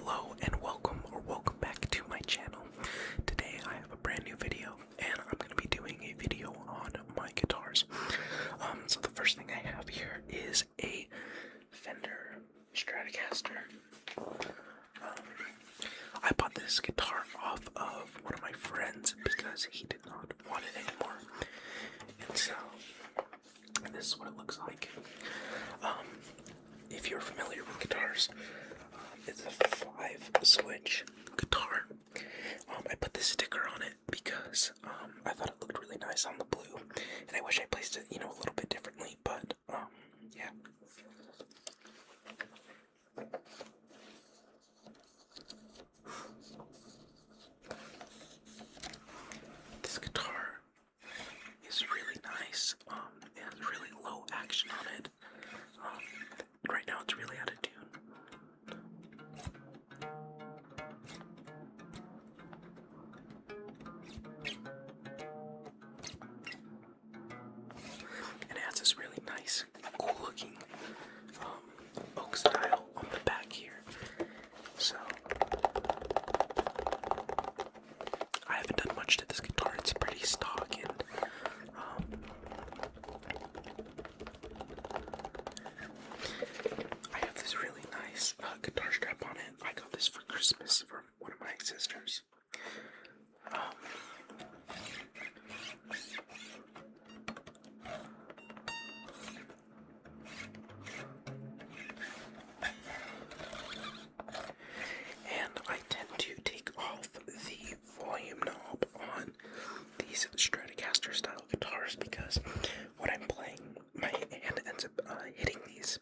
Hello and welcome back to my channel. Today I have a brand new video and I'm going to be doing a video on my guitars. So the first thing I have here is a Fender Stratocaster. I bought this guitar off of one of my friends because he did not want it anymore. And so this is what it looks like. If you're familiar with guitars, it's a 5-switch guitar. I put this sticker on it because I thought it looked really nice on the blue, and I wish I placed it, a little bit differently, but yeah. This guitar is really nice. It has really low action on it. Right now it's really out of tune. And it has this really nice, cool looking oak style on the back here. So I haven't done much to this guitar. It's pretty stock, and I have this really nice guitar strap on it. I got this for Christmas from one of my sisters. And I tend to take off the volume knob on these Stratocaster style guitars because when I'm playing, my hand ends up hitting these,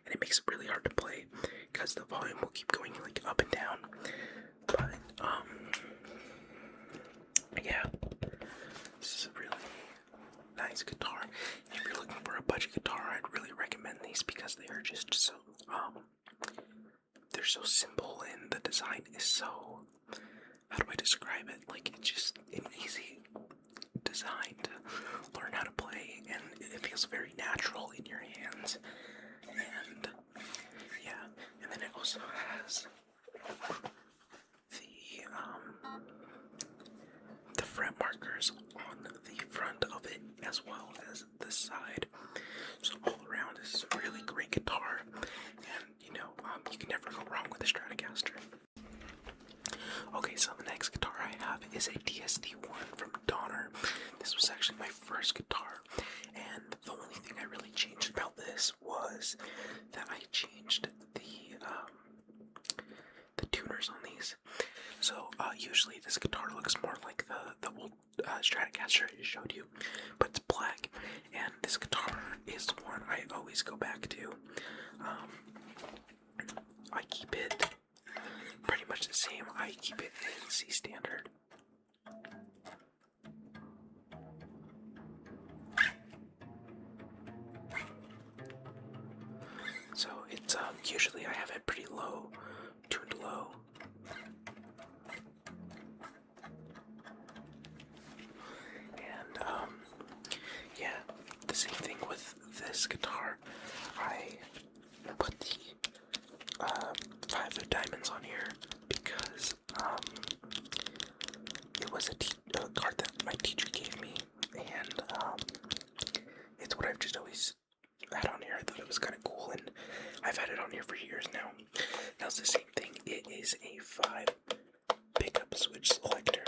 and it makes it really hard to play because the volume will keep going like up and down. But yeah, this is a really nice guitar. If you're looking for a budget guitar, I'd really recommend these because they are just so they're so simple, and the design is so, how do I describe it? Like, it's just an easy design to learn how to play, and it feels very natural in your hands. And yeah, and then it also has the fret markers on the front of it as well as the side. So all around, this is a really great guitar, and you can never go wrong with a Stratocaster. Okay, so the next guitar I have is a DSD-1 from Donner. This was actually my first guitar, and the only thing I really changed about this was that I changed the tuners on these. So usually this guitar looks more like the old Stratocaster I showed you, but it's black, and this guitar is the one I always go back to. I keep it pretty much the same. I keep it in C standard. So it's usually I have it pretty low, tuned low. And yeah, the same thing with this guitar. I put the 5 of diamonds on here because it was a card that my teacher gave me, and it's what I've just always had on here. I thought it was kind of cool, and I've had it on here for years now. Now it's the same thing. It is a 5 pickup switch selector,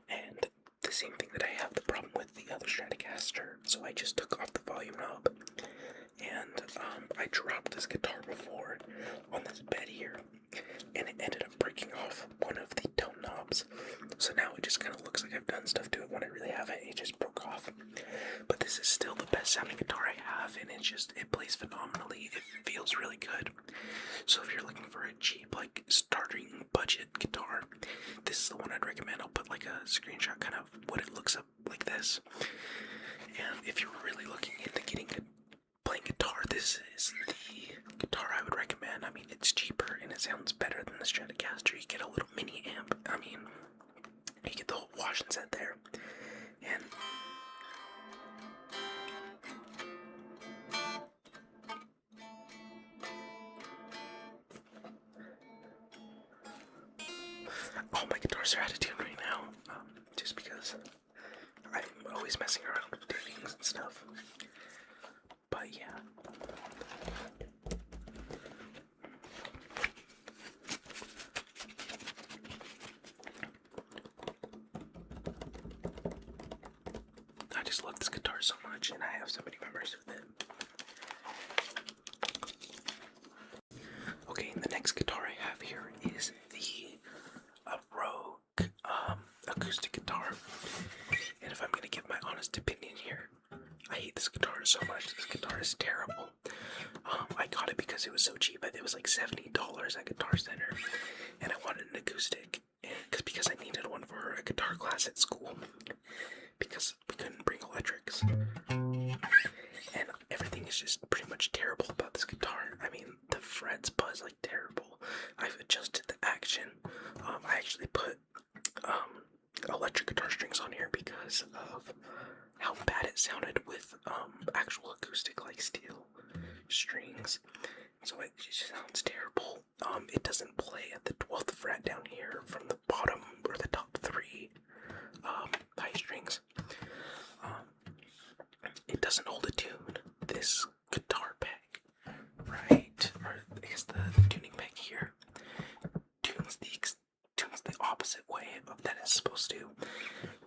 and the same thing that I have the problem with the other Stratocaster. So I just took off the volume knob, and I dropped this guitar before on this bed here, and it ended up breaking off one of the tone knobs. So now it just kind of looks like I've done stuff to it when I really haven't. It just broke off. But this is still the best sounding guitar I have, and it plays phenomenally. It feels really good. So if you're looking for a cheap, like, starting budget guitar, this is the one I'd recommend. I'll put like a screenshot kind of what it looks up like this. And if you're really looking into playing guitar, this is the guitar I would recommend. I mean, it's cheaper and it sounds better than the Stratocaster. You get a little mini amp. I mean, you get the whole wash and set there. And all my guitars are out of tune right now, just because I'm always messing around with tunings and stuff. But yeah. I just love this guitar so much, and I have so many memories with it. Okay, the next guitar I have here is the Rogue acoustic guitar. And if I'm gonna give my honest opinion here, I hate this guitar so much. This guitar is terrible. I got it because it was so cheap. It was like $70 at Guitar Center, and I wanted an acoustic, and because I needed one for a guitar class at school, because we couldn't bring electrics. And everything is just pretty much terrible about this guitar. I mean, the frets buzz like terrible. I've adjusted the action. I actually put electric guitar strings on here because of how bad it sounded with actual acoustic like steel strings. So it just sounds terrible. It doesn't play at the 12th fret down here from the bottom or the top 3 high strings. It doesn't hold a tune. This guitar peg, right, or I guess the tuning peg here, tunes the opposite way of that it's supposed to.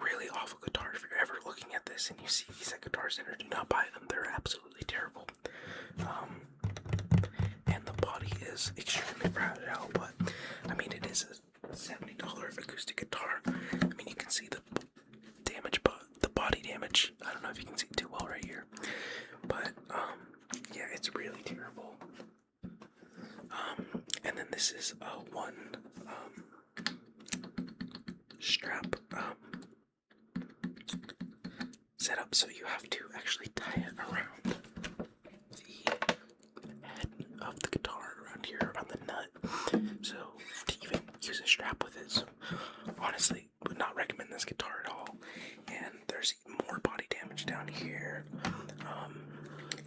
Really awful guitar. If you're ever looking at this and you see these at Guitar Center, do not buy them. They're absolutely terrible. And the body is extremely fragile, but I mean, it is a $70 acoustic guitar. I mean, you can see the damage, but the body damage, I don't know if you can see it too well right here, but yeah, it's really terrible. And then this is one strap setup, so you have to actually tie it around the head of the guitar, around here, around the nut, so to even use a strap with it. So honestly, would not recommend this guitar at all. And there's more body damage down here,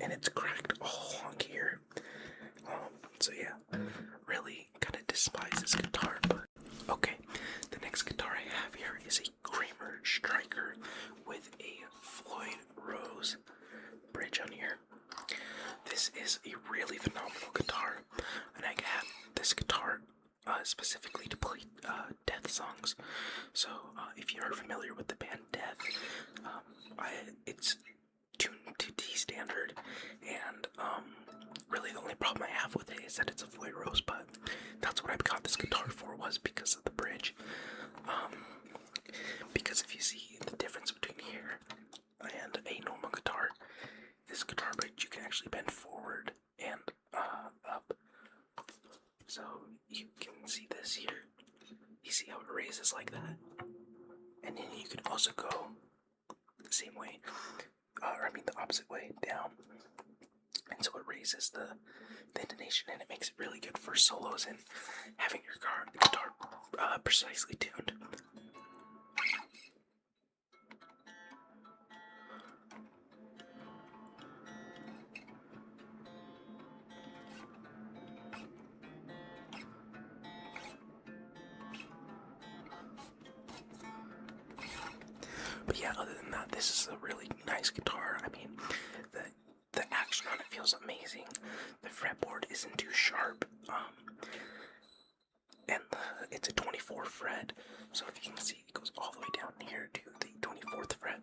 and it's cracked all along here. So yeah, really kind of despise this guitar. But okay, the next guitar I have here is a Kramer Striker with a Floyd Rose bridge on here. This is a really phenomenal guitar, and I have this guitar specifically to play Death songs. So if you are familiar with the band Death, it's tuned to D standard, and really the only problem I have with it is that it's a Floyd Rose, but that's what I got this guitar for, was because of the bridge. Because if you see the difference between here and a normal guitar, this guitar bridge you can actually bend forward and up. So you can see this here. You see how it raises like that? And then you can also go the same way, the opposite way, down. And so it raises the intonation, and it makes it really good for solos and having your guitar precisely tuned. But yeah, other than that, this is a really nice guitar. I mean, the action on it feels amazing. The fretboard isn't too sharp, and it's a 24 fret. So if you can see, it goes all the way down here to the 24th fret.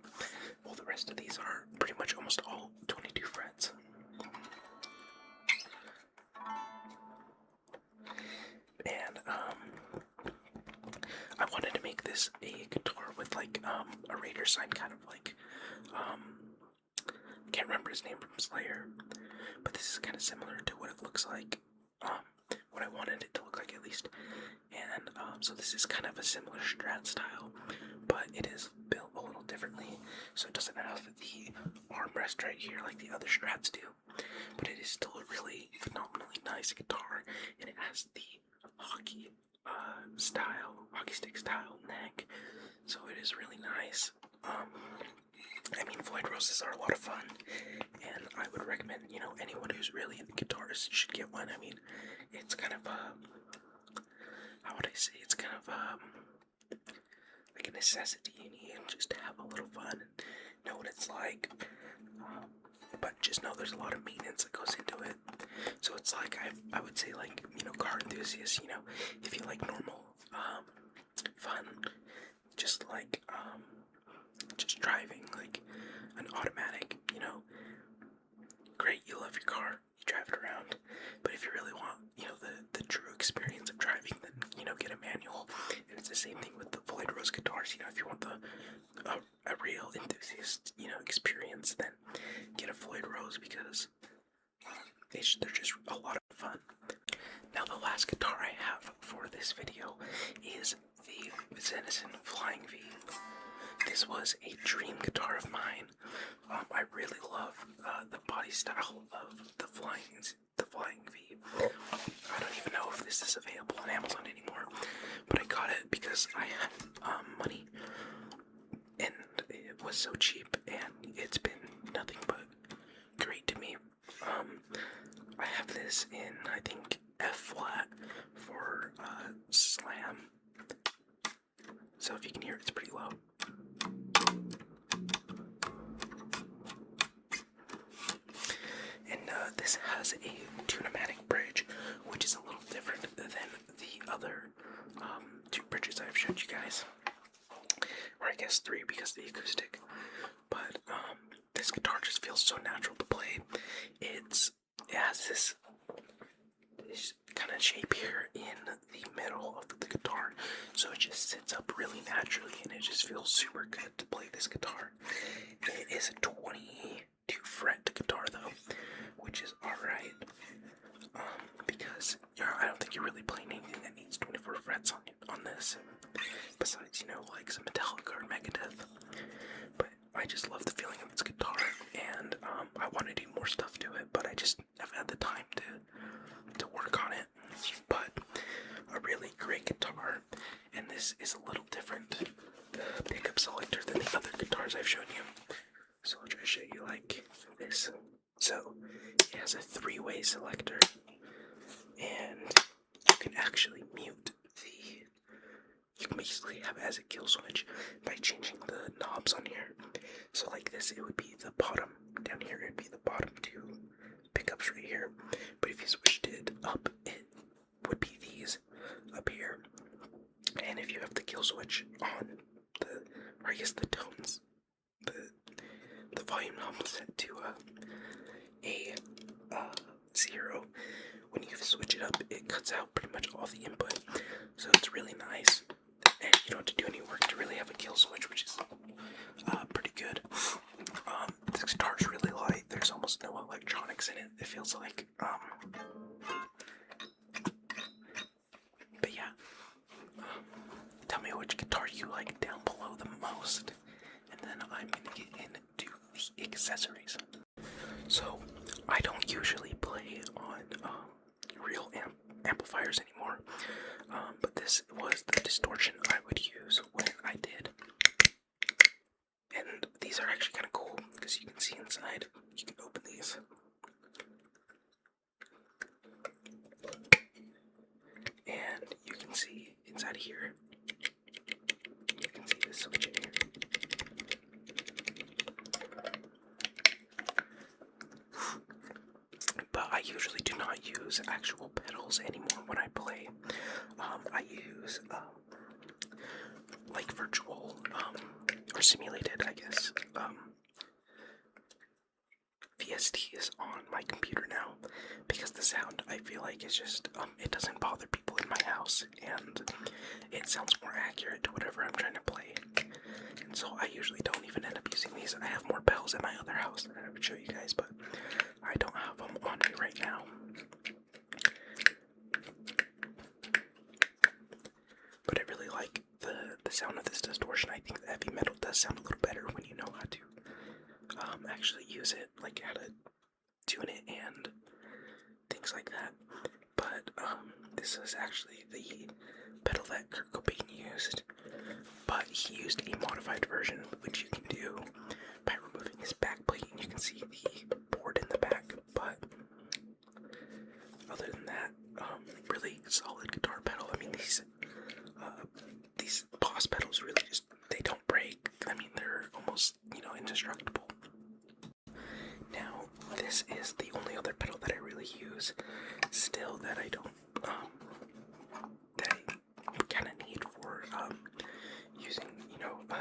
Well, the rest of these are pretty much almost all 22 frets. And I wanted to make this a guitar with like a Raider sign, kind of like can't remember his name from Slayer, but this is kind of similar to what it looks like, what I wanted it to look like at least. And so this is kind of a similar Strat style, but it is built a little differently, so it doesn't have the armrest right here like the other Strats do, but it is still a really phenomenally nice guitar, and it has the hockey stick style neck, so it is really nice. I mean, Floyd Roses are a lot of fun, and I would recommend, anyone who's really into guitars should get one. I mean, it's kind of how would I say, it's kind of like a necessity. You need just to have a little fun and know what it's like. But just know there's a lot of maintenance that goes into it. So it's like I would say, like, car enthusiasts, if you like normal fun, just like just driving like an automatic, great, you love your car, you drive it around. But if you really want, the true experience of driving, then get a manual. And it's the same thing with the Floyd Rose guitars. If you want a real enthusiast, experience, then get a Floyd Rose, because they're just a lot of fun. Now, the last guitar I have for this video is the Zenison Flying V. This was a dream guitar of mine. I really love the body style of the Flying V. I don't even know if this is available on Amazon anymore, but I got it because I had money, and it was so cheap, and it's been nothing but great to me. I have this in, I think, F flat for slam. So if you can hear it, it's pretty low. And this has a tunematic bridge, which is a little different than the other two bridges I've showed you guys. Or I guess three, because of the acoustic. But this guitar just feels so natural to play. It has this kind of shape here in the middle of the guitar, so it just sits up really naturally, and it just feels super good to play this guitar. It is a 22 fret guitar though, which is alright, because I don't think you're really playing anything that needs 24 frets on this, besides, like some Metallica or Megadeth. But I just love the feeling of this guitar, and I want to do more stuff to it, but I just haven't had the time to work on it. But a really great guitar, and this is a little different pickup selector than the other guitars I've shown you. So I'll try to show you like this. So it has a 3-way selector, and you can actually mute you can basically have it as a kill switch by changing the knobs on here. So like this, it would be the bottom. Down here, it would be the bottom 2 pickups right here. But if you switched it up, it would be these up here. And if you have the kill switch on the tones, the volume knob set to a 0. When you switch it up, it cuts out pretty much all the input. So it's really nice. And you don't have to do any work to really have a kill switch, which is pretty good. This guitar is really light. There's almost no electronics in it, it feels like. But yeah. Tell me which guitar you like down below the most, and then I'm going to get into the accessories. So, I don't usually play on real amplifiers anymore, but this was the distortion I would use when I did. And these are actually kind of cool, because you can see inside. You can open these. And you can see inside here. You can see the switch in here. But I usually do not use actual pedals anymore when I play. I use like virtual or simulated, I guess, VSTs on my computer now, because the sound, I feel like, is just it doesn't bother people in my house, and it sounds more accurate to whatever I'm trying to play. And so I usually don't even end up using these. I have more pedals at my other house that I would show you guys, but I don't have them on me right now. But I really like the sound of this distortion. I think the heavy metal does sound a little better when you know how to actually use it, like how to tune it and things like that. But this is actually the pedal that Kurt Cobain used, but he used a modified version, which you can do by removing his back plate, and you can see the board in the back. But other than that, really solid guitar pedal. I mean, these still that I don't, that I kind of need for, using,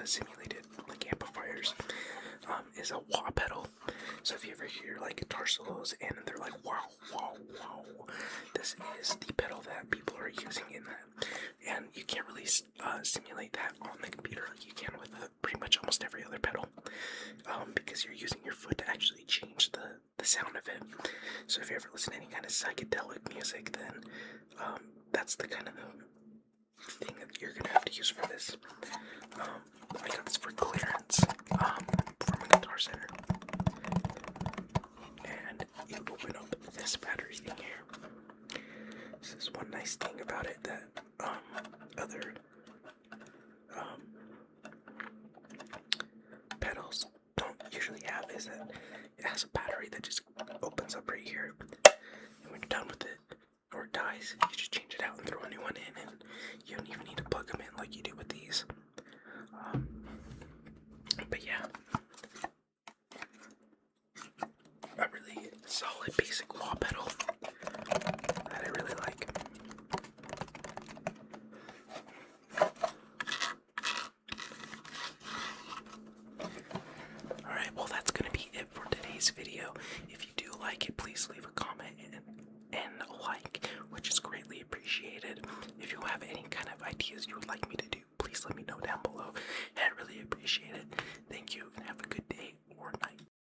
simulated, like, amplifiers, is a wah pedal. So if you ever hear, like, guitar solos and they're like, wow, wow, wow, this is the pedal that people are using in that. And you can't really simulate that on the computer like you can with pretty much almost every other pedal, because you're using your foot to actually change the sound of it. So if you ever listen to any kind of psychedelic music, then that's the kind of thing that you're gonna have to use for this. I got this for clearance from a Guitar Center, and you open up this battery thing here. This is one nice thing about it that other pedals don't usually have, is that it has a battery that just opens up right here, and when you're done with it, or it dies, you just change it out and throw a new one in, and you don't even need to plug them in like you do with these. But yeah, a really solid basic wah pedal that I really like. Alright, well that's gonna be it for today's video. If you do like it, please leave a comment and a like, which is greatly appreciated. If you have any kind of ideas you would like me to do, please let me know down below. I really appreciate it. Thank you, and have a